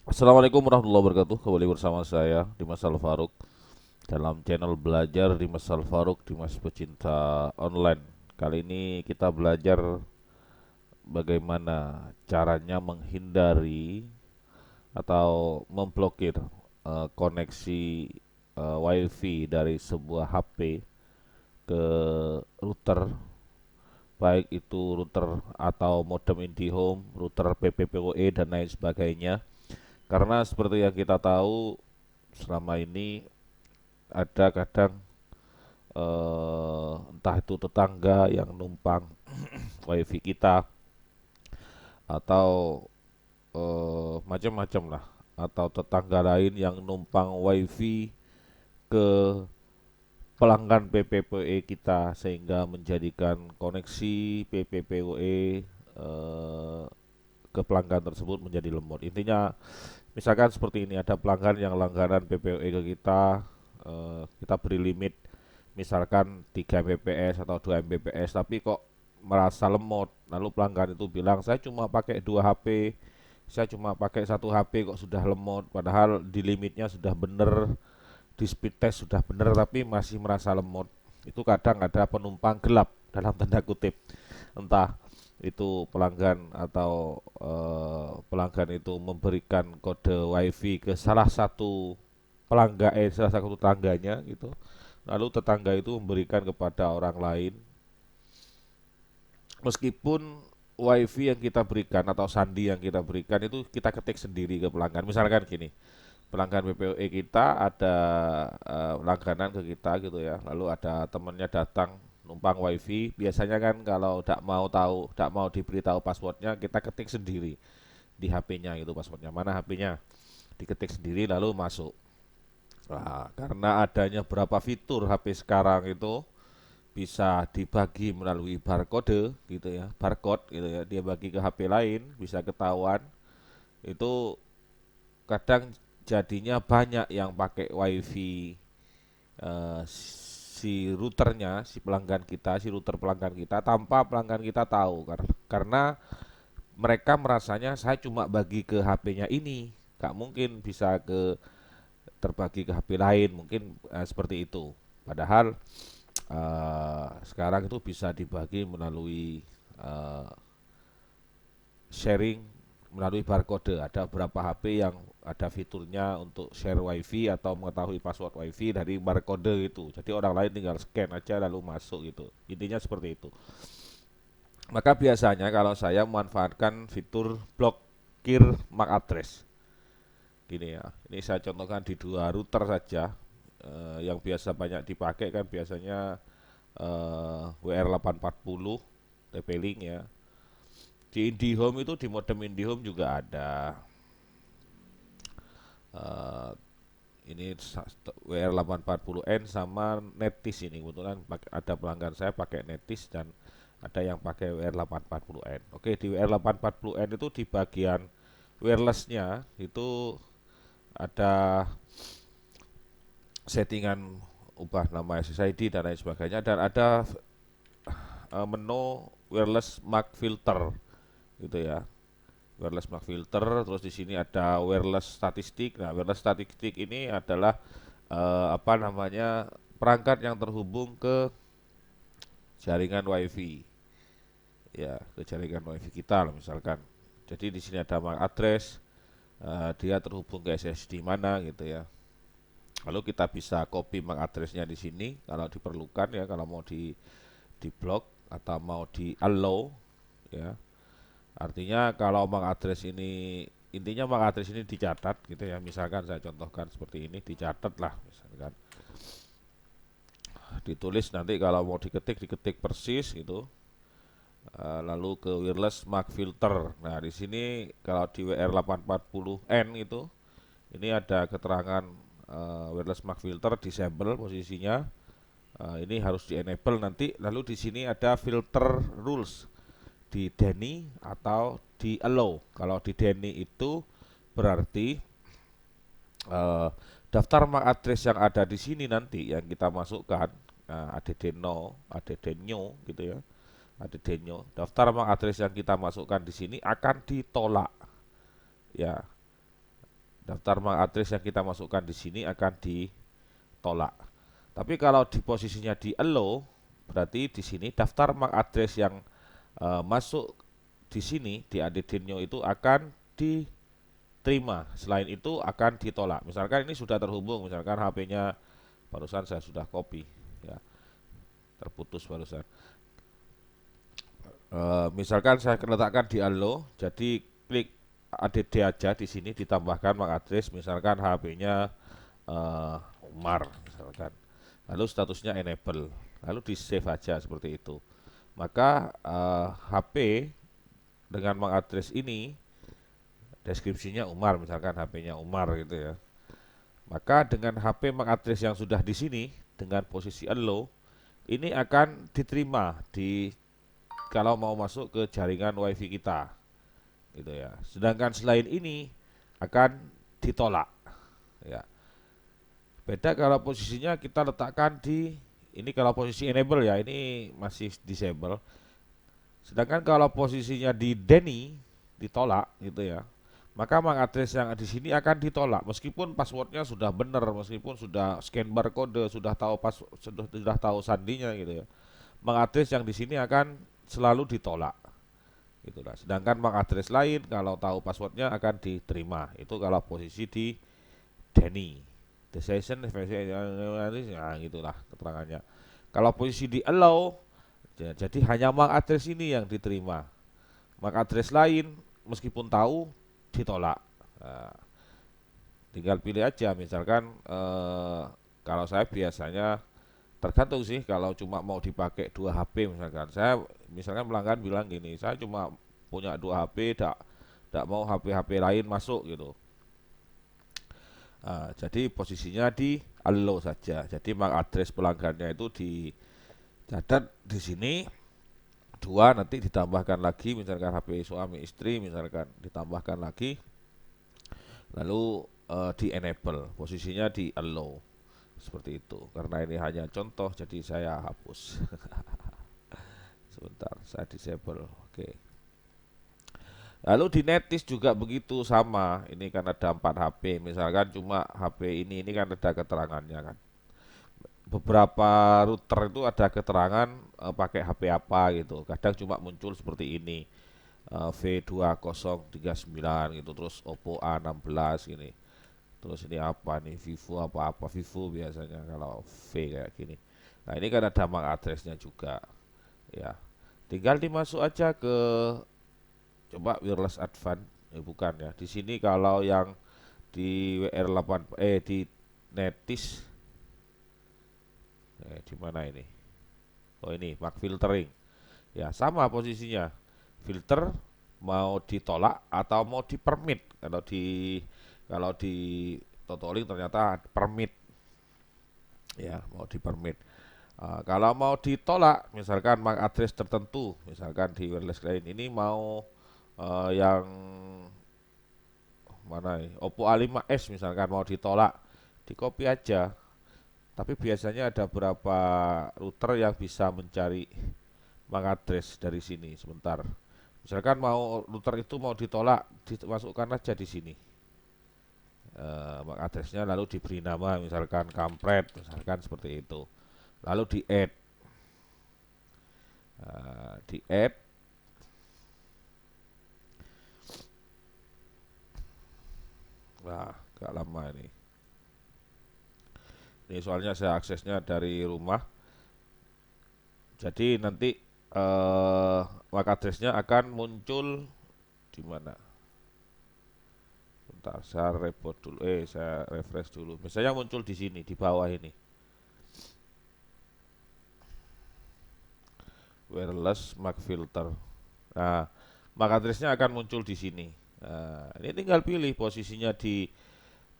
Assalamualaikum warahmatullahi wabarakatuh. Kembali bersama saya Dimas Al-Farouk dalam channel belajar Dimas Al-Farouk, Dimas Pecinta Online. Kali ini kita belajar bagaimana caranya menghindari atau memblokir koneksi WiFi dari sebuah HP ke router, baik itu router atau modem IndiHome, router PPPoE dan lain sebagainya. Karena seperti yang kita tahu selama ini ada kadang entah itu tetangga yang numpang wifi kita atau macam-macam lah, atau tetangga lain yang numpang wifi ke pelanggan PPPoE kita sehingga menjadikan koneksi PPPoE ke pelanggan tersebut menjadi lemot. Intinya misalkan seperti ini, ada pelanggan yang langganan PPoE ke kita, kita beri limit misalkan 3 Mbps atau 2 Mbps, tapi kok merasa lemot. Lalu pelanggan itu bilang, saya cuma pakai 2 HP, saya cuma pakai 1 HP kok sudah lemot. Padahal di limitnya sudah benar, di speed test sudah benar, tapi masih merasa lemot. Itu kadang ada penumpang gelap dalam tanda kutip, entah itu pelanggan atau pelanggan itu memberikan kode wifi ke salah satu tetangganya gitu, lalu tetangga itu memberikan kepada orang lain, meskipun wifi yang kita berikan atau sandi yang kita berikan itu kita ketik sendiri ke pelanggan. Misalkan gini, pelanggan PPOE kita ada langganan ke kita gitu ya, lalu ada temennya datang numpang wifi. Biasanya kan kalau tidak mau diberitahu passwordnya, kita ketik sendiri di HP-nya itu passwordnya, mana HP-nya, diketik sendiri lalu masuk. Nah, karena adanya berapa fitur HP sekarang itu bisa dibagi melalui barcode gitu ya, barcode gitu ya, dia bagi ke HP lain bisa ketahuan. Itu kadang jadinya banyak yang pakai wifi si routernya, si pelanggan kita, si router pelanggan kita, tanpa pelanggan kita tahu. Karena mereka merasanya saya cuma bagi ke HP-nya ini, gak mungkin bisa terbagi ke HP lain, mungkin seperti itu. Padahal sekarang itu bisa dibagi melalui uh, sharing melalui barcode. Ada beberapa HP yang ada fiturnya untuk share wifi atau mengetahui password wifi dari barcode itu. Jadi orang lain tinggal scan aja lalu masuk gitu. Intinya seperti itu. Maka biasanya kalau saya memanfaatkan fitur blokir MAC address. Gini ya, ini saya contohkan di 2 router saja. Yang biasa banyak dipakai kan biasanya WR840 TP-Link ya. Di IndiHome itu, di modem IndiHome juga ada eh, ini WR840N sama Netis. Ini kebetulan ada pelanggan saya pakai Netis dan ada yang pakai WR840N. Oke, di WR840N itu di bagian wirelessnya itu ada settingan ubah nama SSID dan lain sebagainya, dan ada menu wireless mark filter gitu ya, wireless mark filter. Terus di sini ada wireless statistik. Nah, wireless statistik ini adalah apa namanya, perangkat yang terhubung ke jaringan wifi ya, ke jaringan wifi kita lah misalkan. Jadi di sini ada MAC address, dia terhubung ke SSD mana gitu ya. Lalu kita bisa copy MAC addressnya di sini kalau diperlukan ya, kalau mau di block atau mau di allow ya. Artinya kalau MAC address ini, intinya MAC address ini dicatat gitu ya. Misalkan saya contohkan seperti ini, dicatat lah misalkan. Ditulis, nanti kalau mau diketik persis gitu. Lalu ke wireless mark filter. Nah, di sini kalau di WR840N itu, ini ada keterangan wireless mark filter disable posisinya. Ini harus di enable nanti. Lalu di sini ada filter rules, di Denny atau di allow. Kalau di Denny itu berarti daftar MAC address yang ada di sini nanti yang kita masukkan, addno, addno gitu ya, addno. Daftar MAC address yang kita masukkan di sini akan ditolak ya. Daftar MAC address yang kita masukkan di sini akan ditolak. Tapi kalau di posisinya di allow, berarti di sini daftar MAC address yang masuk di sini di addendum itu akan diterima. Selain itu akan ditolak. Misalkan ini sudah terhubung, misalkan HP-nya barusan saya sudah copy, ya, terputus barusan. Misalkan saya letakkan di allow, jadi klik add aja di sini ditambahkan MAC address, misalkan HP-nya Umar misalkan. Lalu statusnya enable, lalu di save aja seperti itu. Maka HP dengan MAC address ini deskripsinya Umar, misalkan HP-nya Umar gitu ya. Maka dengan HP MAC address yang sudah di sini dengan posisi allow, ini akan diterima di kalau mau masuk ke jaringan WiFi kita, gitu ya. Sedangkan selain ini akan ditolak, ya. Beda kalau posisinya kita letakkan di ini kalau posisi enable ya, ini masih disable. Sedangkan kalau posisinya di Denny ditolak, gitu ya. Maka MAC address yang di sini akan ditolak meskipun passwordnya sudah benar, meskipun sudah scan barcode, sudah tahu sudah tahu sandinya gitu ya. MAC address yang di sini akan selalu ditolak. Itulah. Sedangkan MAC address lain kalau tahu passwordnya akan diterima. Itu kalau posisi di Denny. The session nah, gitulah keterangannya. Kalau posisi di allow, jadi hanya MAC address ini yang diterima. MAC address lain meskipun tahu ditolak. Nah, tinggal pilih aja. Misalkan kalau saya biasanya tergantung sih, kalau cuma mau dipakai 2 HP misalkan. Saya misalkan pelanggan bilang gini, saya cuma punya 2 HP, tidak mau HP-HP lain masuk gitu. Jadi posisinya di allow saja. Jadi MAC address pelanggannya itu dicatat di sini 2, nanti ditambahkan lagi misalkan HP suami istri misalkan ditambahkan lagi, lalu di enable, posisinya di allow seperti itu. Karena ini hanya contoh jadi saya hapus. Sebentar saya disable. Oke. Lalu di netis juga begitu sama. Ini kan ada 4 HP, misalkan cuma HP ini kan ada keterangannya kan. Beberapa router itu ada keterangan pakai HP apa gitu. Kadang cuma muncul seperti ini. V2039 gitu, terus Oppo A16 gini. Terus ini apa nih, Vivo apa-apa, Vivo biasanya kalau V kayak gini. Nah, ini kan ada MAC address-nya juga. Ya. Tinggal dimasuk aja ke coba wireless advance, bukan ya. Di sini kalau yang di WR8 di netis di mana ini? Oh, ini MAC filtering. Ya, sama posisinya. Filter mau ditolak atau mau dipermit. Kalau di totoling ternyata permit. Ya, mau dipermit. Kalau mau ditolak, misalkan MAC address tertentu, misalkan di wireless lain ini mau yang mana nih? Oppo A5s misalkan mau ditolak, di copy aja. Tapi biasanya ada beberapa router yang bisa mencari MAC address dari sini. Sebentar. Misalkan mau router itu mau ditolak, dimasukkan aja di sini. MAC addressnya lalu diberi nama misalkan kampret, misalkan seperti itu. Lalu di add nah agak lama ini soalnya saya aksesnya dari rumah, jadi nanti MAC addressnya akan muncul di mana. Bentar saya reboot dulu, saya refresh dulu, misalnya muncul di sini di bawah ini, wireless MAC filter. Nah, MAC addressnya akan muncul di sini. Nah, ini tinggal pilih posisinya di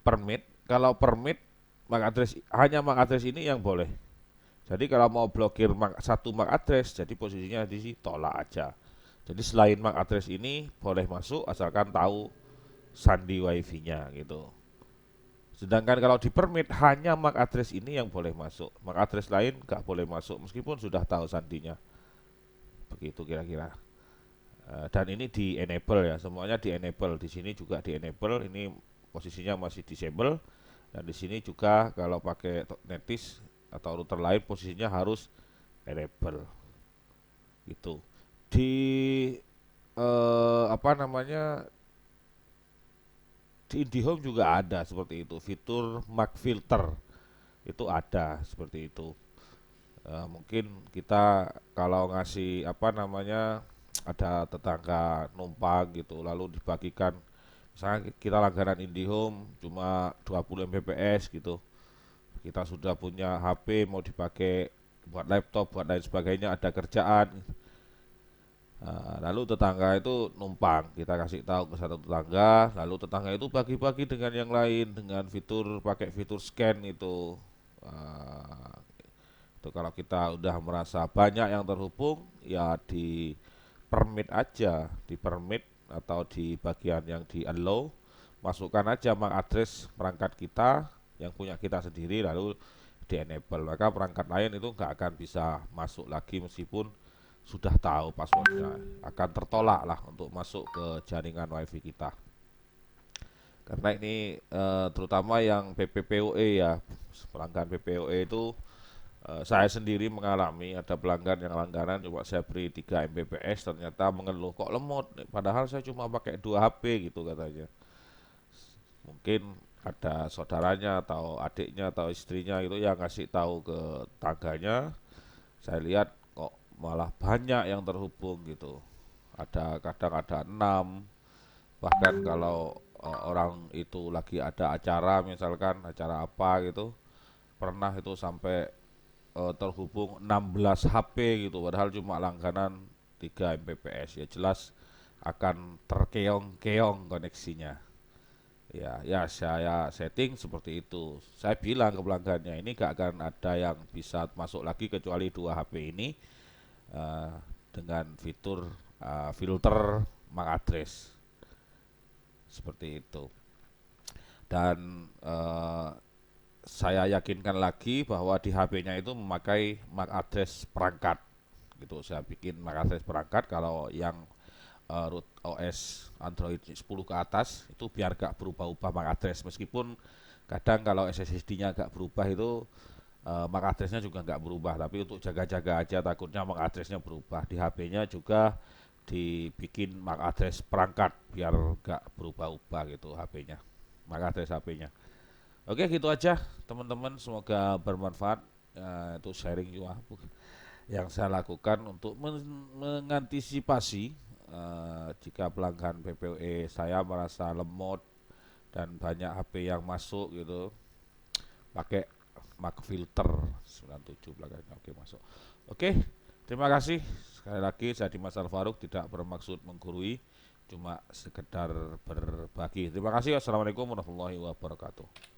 permit. Kalau permit, hanya MAC address ini yang boleh. Jadi kalau mau blokir satu MAC address, jadi posisinya di sini tolak aja. Jadi selain MAC address ini boleh masuk asalkan tahu sandi wifi-nya gitu. Sedangkan kalau di permit hanya MAC address ini yang boleh masuk. MAC address lain nggak boleh masuk meskipun sudah tahu sandinya. Begitu kira-kira. Dan ini di enable ya, semuanya di enable. Di sini juga di enable. Ini posisinya masih disable, dan di sini juga kalau pakai netis atau router lain posisinya harus enable gitu. Di apa namanya, di IndiHome juga ada seperti itu, fitur Mark Filter itu ada seperti itu. Mungkin kita kalau ngasih apa namanya, ada tetangga numpang gitu lalu dibagikan, misalnya kita langganan IndiHome cuma 20 Mbps gitu, kita sudah punya HP mau dipakai buat laptop buat lain sebagainya, ada kerjaan. Lalu tetangga itu numpang, kita kasih tahu ke satu tetangga, lalu tetangga itu bagi-bagi dengan yang lain dengan fitur, pakai fitur scan itu. Ah, itu kalau kita udah merasa banyak yang terhubung, ya di permit aja, di permit atau di bagian yang di allow, masukkan aja MAC address perangkat kita yang punya kita sendiri, lalu di enable, maka perangkat lain itu nggak akan bisa masuk lagi meskipun sudah tahu passwordnya, akan tertolak lah untuk masuk ke jaringan wifi kita. Karena ini terutama yang PPPoE ya, pelanggan PPOE itu, saya sendiri mengalami ada pelanggan yang langganan coba saya beri 3 Mbps ternyata mengeluh kok lemot, padahal saya cuma pakai 2 HP gitu katanya. Mungkin ada saudaranya atau adiknya atau istrinya itu yang ngasih tahu ke tangganya, saya lihat kok malah banyak yang terhubung gitu. Ada kadang ada 6, bahkan kalau orang itu lagi ada acara, misalkan acara apa gitu, pernah itu sampai terhubung 16 HP gitu, padahal cuma langganan 3 Mbps, ya jelas akan terkeong-keong koneksinya. Ya saya setting seperti itu. Saya bilang ke pelanggannya, ini gak akan ada yang bisa masuk lagi kecuali 2 HP ini, eh, dengan fitur filter MAC address seperti itu. Dan saya yakinkan lagi bahwa di HP-nya itu memakai MAC address perangkat gitu. Saya bikin MAC address perangkat kalau yang root OS Android 10 ke atas itu biar gak berubah-ubah MAC address, meskipun kadang kalau SSD-nya agak berubah itu MAC address-nya juga nggak berubah, tapi untuk jaga-jaga aja takutnya MAC address-nya berubah, di HP-nya juga dibikin MAC address perangkat biar nggak berubah-ubah gitu HP-nya, MAC address HP-nya. Oke, gitu aja teman-teman, semoga bermanfaat. Itu sharing juga yang saya lakukan untuk mengantisipasi jika pelanggan PPOE saya merasa lemot dan banyak HP yang masuk gitu, pakai MAC filter 97 belakangnya. Oke, masuk. Oke, terima kasih. Sekali lagi saya Dimas Alfaruk, tidak bermaksud menggurui, cuma sekedar berbagi. Terima kasih. Wassalamualaikum warahmatullahi wabarakatuh.